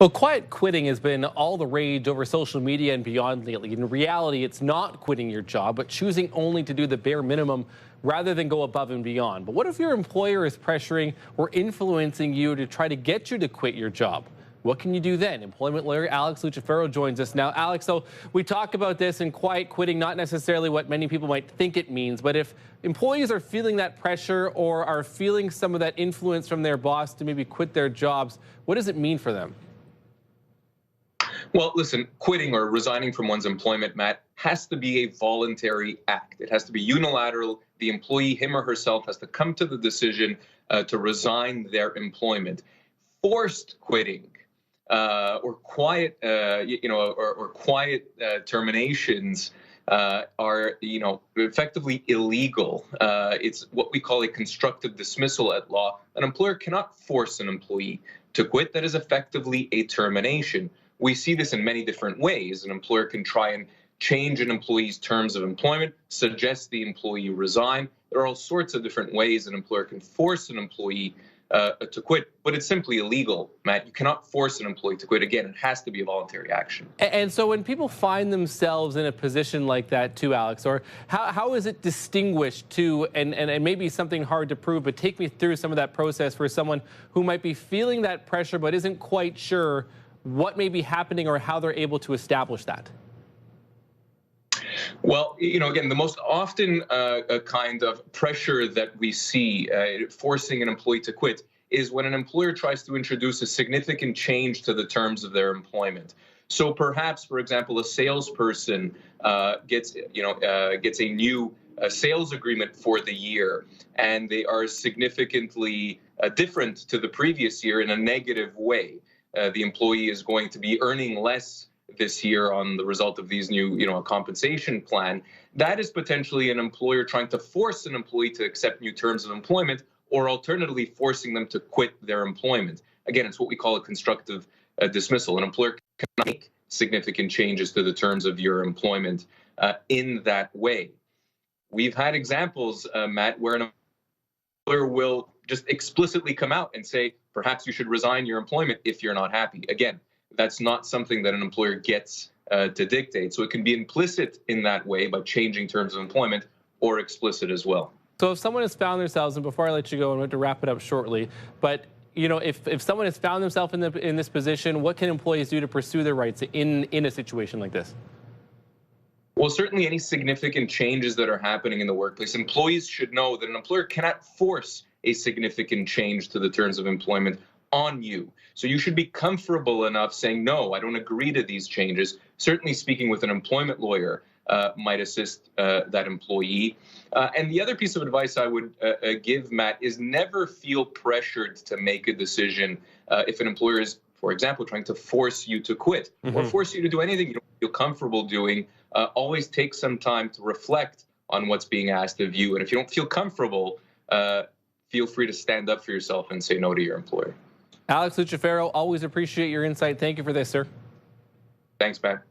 Well, quiet quitting has been all the rage over social media and beyond lately. In reality, it's not quitting your job, but choosing only to do the bare minimum rather than go above and beyond. But what if your employer is pressuring or influencing you to try to get you to quit your job? What can you do then? Employment lawyer Alex Lucifero joins us now. Alex, so we talk about this and quiet quitting, not necessarily what many people might think it means, but if employees are feeling that pressure or are feeling some of that influence from their boss to maybe quit their jobs, what does it mean for them? Well, listen, quitting or resigning from one's employment, Matt, has to be a voluntary act. It has to be unilateral. The employee, him or herself, has to come to the decision to resign their employment. Forced quitting or quiet, or quiet terminations are, effectively illegal. It's what we call a constructive dismissal at law. An employer cannot force an employee to quit. That is effectively a termination. We see this in many different ways. An employer can try and change an employee's terms of employment, suggest the employee resign. There are all sorts of different ways an employer can force an employee to quit, but it's simply illegal, Matt. You cannot force an employee to quit. Again, it has to be a voluntary action. And so when people find themselves in a position like that too, Alex, or how is it distinguished to, and maybe something hard to prove, but take me through some of that process for someone who might be feeling that pressure but isn't quite sure what may be happening or how they're able to establish that? Well, again, the most often kind of pressure that we see forcing an employee to quit is when an employer tries to introduce a significant change to the terms of their employment. So perhaps, for example, a salesperson gets a new sales agreement for the year, and they are significantly different to the previous year in a negative way. The employee is going to be earning less this year on the result of these new, compensation plan. That is potentially an employer trying to force an employee to accept new terms of employment, or alternatively forcing them to quit their employment. Again, it's what we call a constructive dismissal. An employer cannot make significant changes to the terms of your employment in that way. We've had examples, Matt, where an employer will just explicitly come out and say, perhaps you should resign your employment if you're not happy. Again, that's not something that an employer gets to dictate. So it can be implicit in that way by changing terms of employment, or explicit as well. So if someone has found themselves, and before I let you go, I'm going to wrap it up shortly, but if someone has found themselves in this position, what can employees do to pursue their rights in a situation like this? Well, certainly any significant changes that are happening in the workplace, employees should know that an employer cannot force a significant change to the terms of employment on you. So you should be comfortable enough saying, no, I don't agree to these changes. Certainly speaking with an employment lawyer might assist that employee. And the other piece of advice I would give, Matt, is never feel pressured to make a decision if an employer is, for example, trying to force you to quit or force you to do anything you don't feel comfortable doing. Always take some time to reflect on what's being asked of you. And if you don't feel comfortable, feel free to stand up for yourself and say no to your employer. Alex Lucifero, always appreciate your insight. Thank you for this, sir. Thanks, Matt.